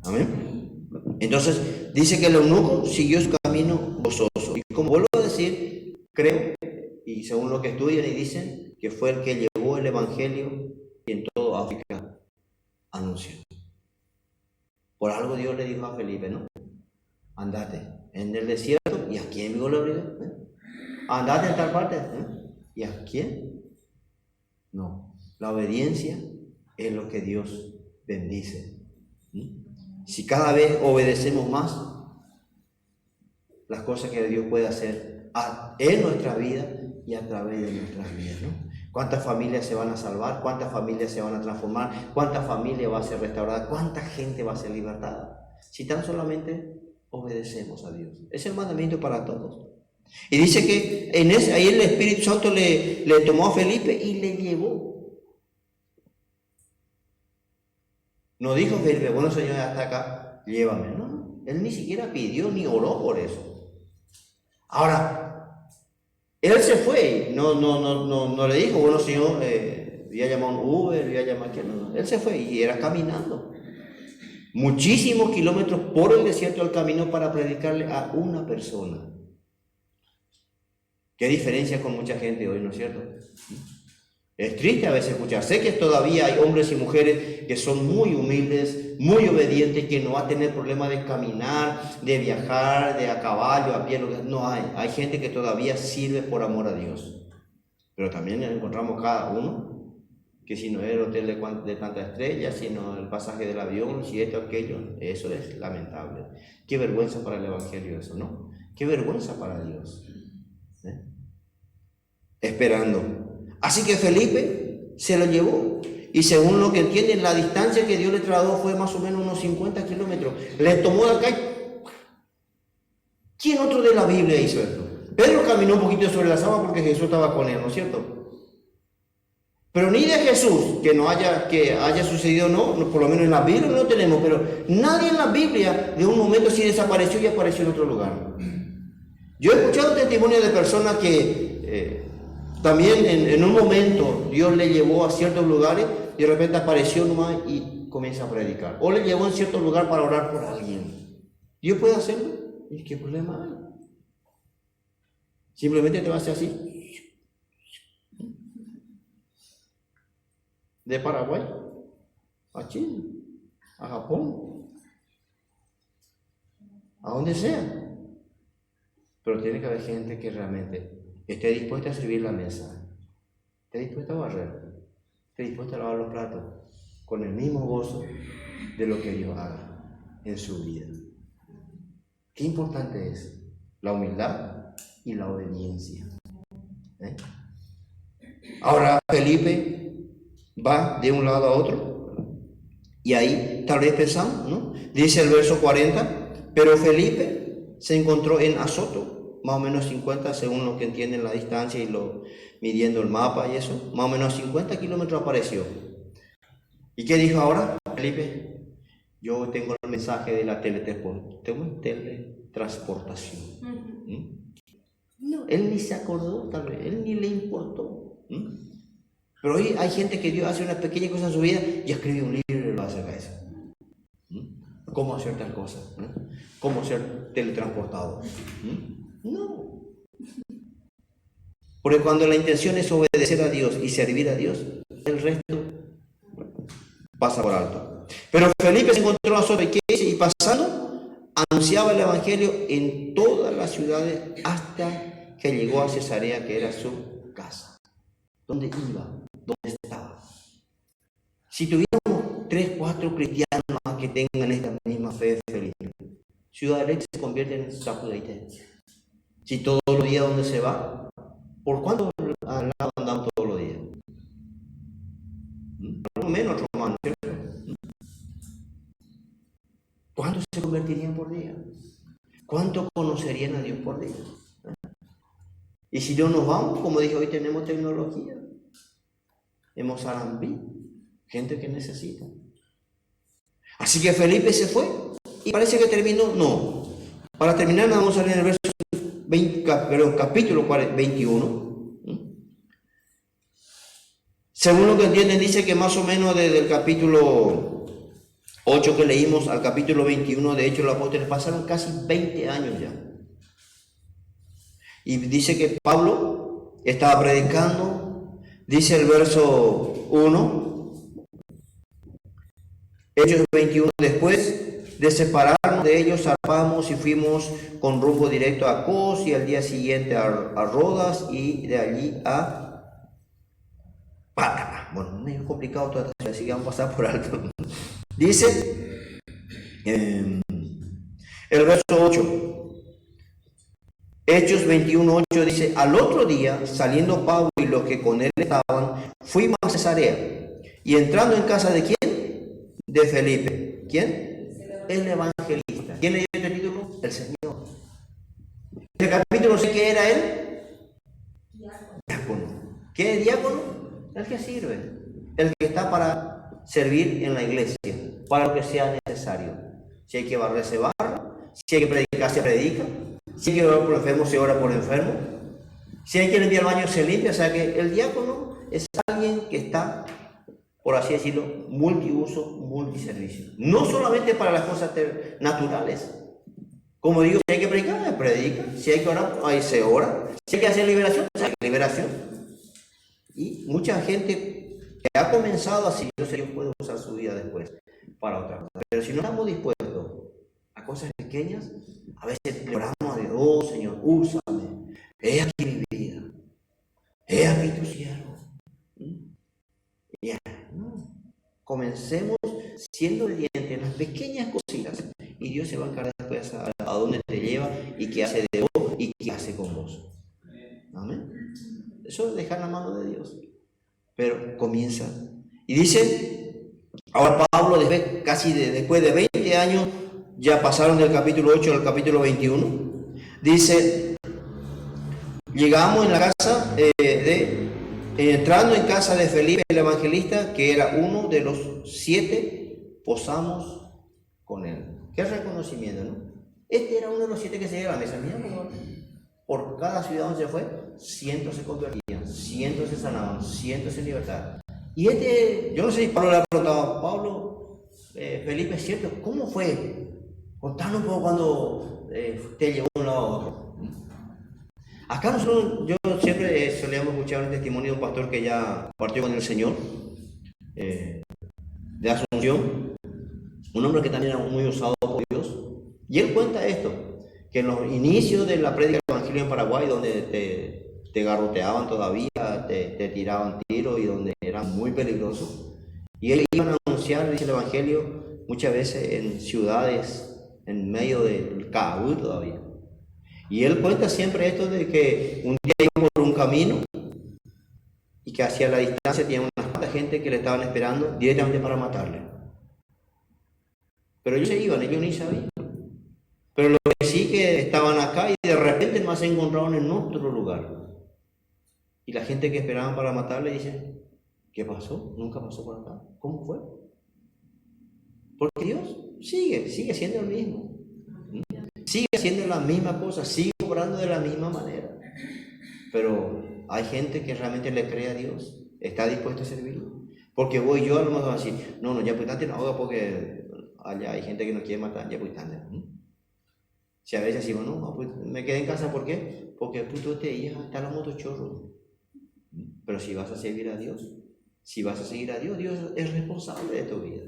A: Amén. Entonces, dice que el eunuco siguió su camino gozoso. Y como vuelvo a decir, creo, y según lo que estudian y dicen, que fue el que llevó el evangelio y en toda África anunció. Por algo Dios le dijo a Felipe, ¿no? Andate en el desierto, ¿y a quién vivo la vida? Andate en tal parte, ¿y a quién? No, la obediencia es lo que Dios bendice. Si cada vez obedecemos más, las cosas que Dios puede hacer en nuestra vida y a través de nuestras vidas, ¿no? ¿Cuántas familias se van a salvar? ¿Cuántas familias se van a transformar? ¿Cuántas familias va a ser restaurada? ¿Cuánta gente va a ser libertada? Si tan solamente obedecemos a Dios. Es el mandamiento para todos. Y dice que ahí el Espíritu Santo le tomó a Felipe y le llevó. No dijo Felipe, bueno Señor, hasta acá, llévame. No, él ni siquiera pidió ni oró por eso. Ahora, él se fue, no le dijo, bueno Señor, voy a llamar un Uber, voy a llamar que no. Él se fue y era caminando. Muchísimos kilómetros por el desierto del camino para predicarle a una persona. Qué diferencia con mucha gente hoy, ¿no es cierto? Es triste a veces escuchar. Sé que todavía hay hombres y mujeres que son muy humildes, muy obedientes, que no va a tener problema de caminar, de viajar, de a caballo, a pie. No hay. Hay gente que todavía sirve por amor a Dios. Pero también encontramos cada uno que si no es el hotel de tantas estrellas, sino el pasaje del avión, si esto o aquello, eso es lamentable. Qué vergüenza para el Evangelio eso, ¿no? Qué vergüenza para Dios. Esperando. Así que Felipe se lo llevó. Y según lo que entienden, la distancia que Dios le trasladó fue más o menos unos 50 kilómetros. Le tomó de acá. ¿Quién otro de la Biblia hizo esto? Pedro caminó un poquito sobre las aguas porque Jesús estaba con él, ¿no es cierto? Pero ni de Jesús, que haya sucedido, no, por lo menos en la Biblia no lo tenemos, pero nadie en la Biblia de un momento sí desapareció y apareció en otro lugar. Yo he escuchado testimonios de personas que también en un momento Dios le llevó a ciertos lugares y de repente apareció nomás y comienza a predicar. O le llevó en cierto lugar para orar por alguien. ¿Dios puede hacerlo? ¿Y qué problema hay? Simplemente te va a hacer así. De Paraguay a Chile, a Japón, a donde sea. Pero tiene que haber gente que realmente esté dispuesta a servir la mesa, esté dispuesta a barrer, esté dispuesta a lavar los platos, con el mismo gozo de lo que Dios haga en su vida. Qué importante es la humildad y la obediencia. Ahora Felipe va de un lado a otro y ahí tal vez pensamos, ¿no? Dice el verso 40, pero Felipe se encontró en Azoto, más o menos 50, según lo que entienden la distancia y midiendo el mapa y eso, más o menos 50 kilómetros apareció. ¿Y qué dijo ahora Felipe? Yo tengo el mensaje de la teletransportación. No, él ni se acordó, tal vez, él ni le importó. Pero hoy hay gente que Dios hace una pequeña cosa en su vida y escribe un libro y lo hace a eso. ¿Cómo hacer tal cosa? ¿Cómo ser teletransportado? No. Porque cuando la intención es obedecer a Dios y servir a Dios, el resto pasa por alto. Pero Felipe se encontró a Azoto y pasando, anunciaba el Evangelio en todas las ciudades hasta que llegó a Cesarea, que era su casa. ¿Dónde iba? ¿Dónde estaba? Si tuviéramos 3, 4 cristianos más que tengan esta misma fe de Felipe, Ciudad del Este se convierte en Sacudaité. Si todos los días donde se va, ¿por cuánto al lado andamos todos los días? Por lo menos, Romano, ¿cierto? ¿Cuántos se convertirían por día? ¿Cuánto conocerían a Dios por día? Y si no nos vamos, como dije, hoy tenemos tecnología. Hemos Arambí, gente que necesita. Así que Felipe se fue y parece que terminó. No, para terminar vamos a leer el verso capítulo 21. Según lo que entienden, dice que más o menos desde el capítulo 8 que leímos al capítulo 21 de Hechos de los Apóstoles pasaron casi 20 años ya. Y dice que Pablo estaba predicando, dice el verso 1, Hechos 21, después de separarnos de ellos, zarpamos y fuimos con rumbo directo a Cos y al día siguiente a Rodas y de allí a Pátara. Bueno, medio complicado todo esto, así que vamos a pasar por alto. Dice el verso 8. Hechos 21:8 dice, al otro día, saliendo Pablo y los que con él estaban, fuimos a Cesarea. Y entrando en casa de ¿quién? De Felipe. ¿Quién? El evangelista. ¿Quién le dio este título? El Señor. El capítulo 6, ¿qué era él? Diácono. ¿Qué es diácono? El que sirve. El que está para servir en la iglesia, para lo que sea necesario. Si hay que barrer, se barra. Si hay que predicar, se predica. Si hay que orar por enfermo, se ora por enfermo. Si hay que limpiar el baño, se limpia. O sea que el diácono es alguien que está, por así decirlo, multiuso, multiservicio. No solamente para las cosas naturales. Como digo, si hay que predicar, se predica. Si hay que orar, ahí se ora. Si hay que hacer liberación, se hace liberación. Y mucha gente que ha comenzado así, no sé, Dios puede usar su vida después para otra cosa. Pero si no estamos dispuestos a cosas pequeñas, a veces le oramos a Dios, oh Señor, úsame, he aquí mi vida, he aquí tu siervo. Ya, no. Comencemos siendo obedientes en las pequeñas cositas y Dios se va a encargar después a dónde te lleva y qué hace de vos y qué hace con vos. Amén. Eso es dejar la mano de Dios. Pero comienza. Y dice, ahora Pablo, después de 20 años, ya pasaron del capítulo 8 al capítulo 21. Dice, llegamos en la casa entrando en casa de Felipe el evangelista, que era uno de los 7, posamos con él. Qué reconocimiento, ¿no? Este era uno de los 7 que se iba a la mesa. Mira, por cada ciudad donde se fue, 100 se convertían, 100 se sanaban, 100 se libertaban. Y yo no sé si Pablo le ha preguntado, Pablo, Felipe, ¿es cierto? ¿Cómo fue? Contanos un poco cuando te llevó de un lado a otro. Acá nosotros, yo siempre solíamos escuchar un testimonio de un pastor que ya partió con el Señor, de Asunción, un hombre que también era muy usado por Dios, y él cuenta esto, que en los inicios de la prédica del Evangelio en Paraguay, donde te garroteaban todavía, te tiraban tiros y donde eran muy peligrosos, y ellos iban a anunciar, dice el Evangelio, muchas veces en ciudades, en medio del Caú todavía. Y él cuenta siempre esto de que un día iba por un camino y que hacia la distancia tenía una cuanta gente que le estaban esperando directamente para matarle. Pero ellos se iban, ellos ni sabían. Pero lo que sí que estaban acá y de repente más se encontraron en otro lugar. Y la gente que esperaban para matarle dice, ¿qué pasó? Nunca pasó por acá. ¿Cómo fue? Porque Dios sigue siendo el mismo. Sigue haciendo la misma cosa, sigue obrando de la misma manera. Pero hay gente que realmente le cree a Dios, está dispuesto a servirlo. Porque voy yo a lo mejor así, no, ya pues tanto no haga porque allá hay gente que no quiere matar, ya pues tanto. Si a veces decimos, no, pues me quedé en casa, ¿por qué? Porque el puto este día está la motochorro. Pero si vas a servir a Dios, Dios es responsable de tu vida.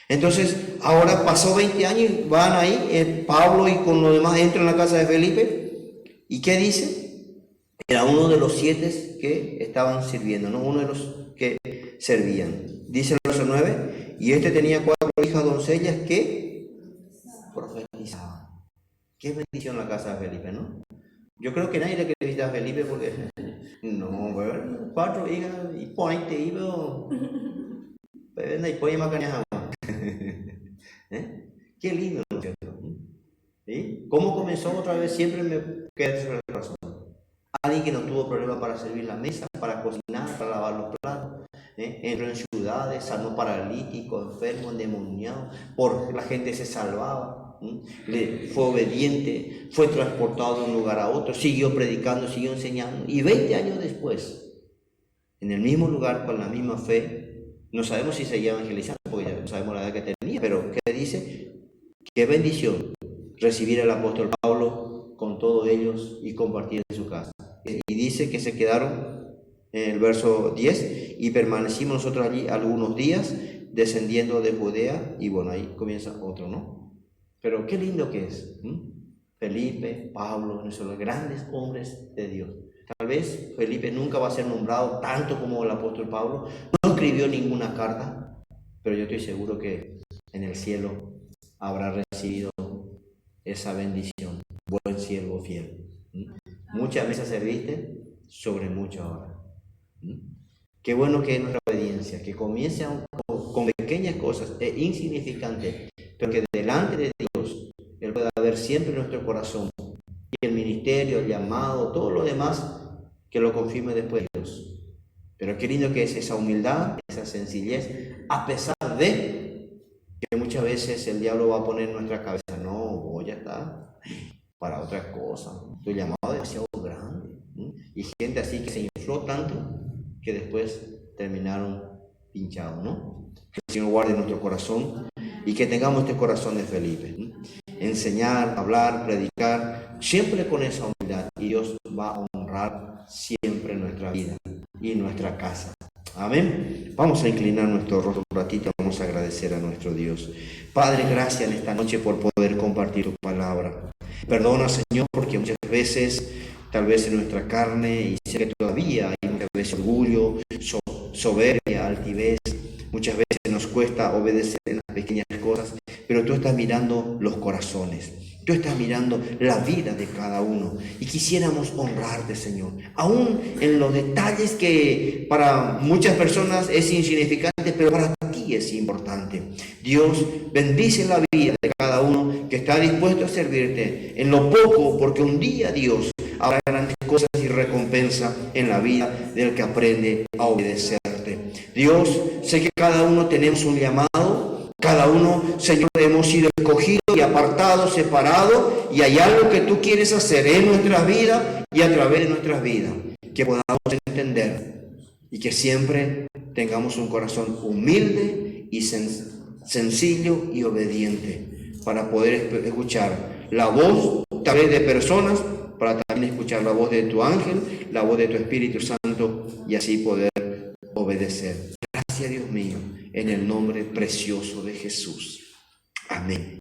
A: Entonces, ahora pasó 20 años, van ahí, Pablo y con los demás entran en la casa de Felipe. ¿Y qué dice? Era uno de los 7 que estaban sirviendo, ¿no? Uno de los que servían. Dice el verso 9, y este tenía 4 hijas doncellas que profetizaban. Qué bendición la casa de Felipe, ¿no? Yo creo que nadie le quiere visitar a Felipe porque, no, bueno, 4 hijas y ponte, y veo, pero y pone más cañas. Qué lindo, ¿no es cierto? ¿Sí? ¿Cómo comenzó otra vez? Siempre me queda sobre el corazón. Alguien que no tuvo problema para servir la mesa, para cocinar, para lavar los platos. Entró en ciudades, sanó paralíticos, enfermos, endemoniados, porque la gente se salvaba. Fue obediente, fue transportado de un lugar a otro, siguió predicando, siguió enseñando. Y 20 años después, en el mismo lugar, con la misma fe. No sabemos si seguía evangelizando, porque ya no sabemos la edad que tenía, pero ¿qué dice? Qué bendición recibir al apóstol Pablo con todos ellos y compartir en su casa. Y dice que se quedaron en el verso 10 y permanecimos nosotros allí algunos días descendiendo de Judea, y bueno, ahí comienza otro, ¿no? Pero qué lindo que es. Felipe, Pablo, son los grandes hombres de Dios. Tal vez Felipe nunca va a ser nombrado tanto como el apóstol Pablo, no escribió ninguna carta, pero yo estoy seguro que en el cielo habrá recibido esa bendición. Buen siervo fiel. Muchas veces serviste, sobre mucho ahora. Qué bueno que es nuestra obediencia, que comience con pequeñas cosas insignificantes, pero que delante de Dios Él pueda ver siempre en nuestro corazón, y el ministerio, el llamado, todo lo demás, que lo confirme después de Dios. Pero qué lindo que es esa humildad, esa sencillez, a pesar de que muchas veces el diablo va a poner en nuestra cabeza, no, vos ya está para otra cosa, tu llamado es demasiado grande. Y gente así que se infló tanto que después terminaron pinchados, ¿no? Que el Señor guarde nuestro corazón y que tengamos este corazón de Felipe. Enseñar, hablar, predicar, siempre con esa humildad, y Dios va a honrar siempre nuestra vida y nuestra casa. Amén. Vamos a inclinar nuestro rostro un ratito, vamos a agradecer a nuestro Dios. Padre, gracias en esta noche por poder compartir tu palabra. Perdona, Señor, porque muchas veces, tal vez en nuestra carne, y sé que todavía hay muchas veces orgullo, soberbia, altivez, muchas veces nos cuesta obedecer en las pequeñas cosas, pero tú estás mirando los corazones. Tú estás mirando la vida de cada uno y quisiéramos honrarte, Señor, aún en los detalles que para muchas personas es insignificante, pero para ti es importante. Dios, bendice la vida de cada uno que está dispuesto a servirte en lo poco, porque un día, Dios, habrá grandes cosas y recompensa en la vida del que aprende a obedecerte. Dios, sé que cada uno tenemos un llamado. Cada uno, Señor, hemos sido escogidos y apartados, separados, y hay algo que tú quieres hacer en nuestras vidas y a través de nuestras vidas, que podamos entender y que siempre tengamos un corazón humilde y sencillo y obediente para poder escuchar la voz tal vez de personas, para también escuchar la voz de tu ángel, la voz de tu Espíritu Santo, y así poder obedecer. Gracias, Dios mío, en el nombre precioso de Jesús. Amén.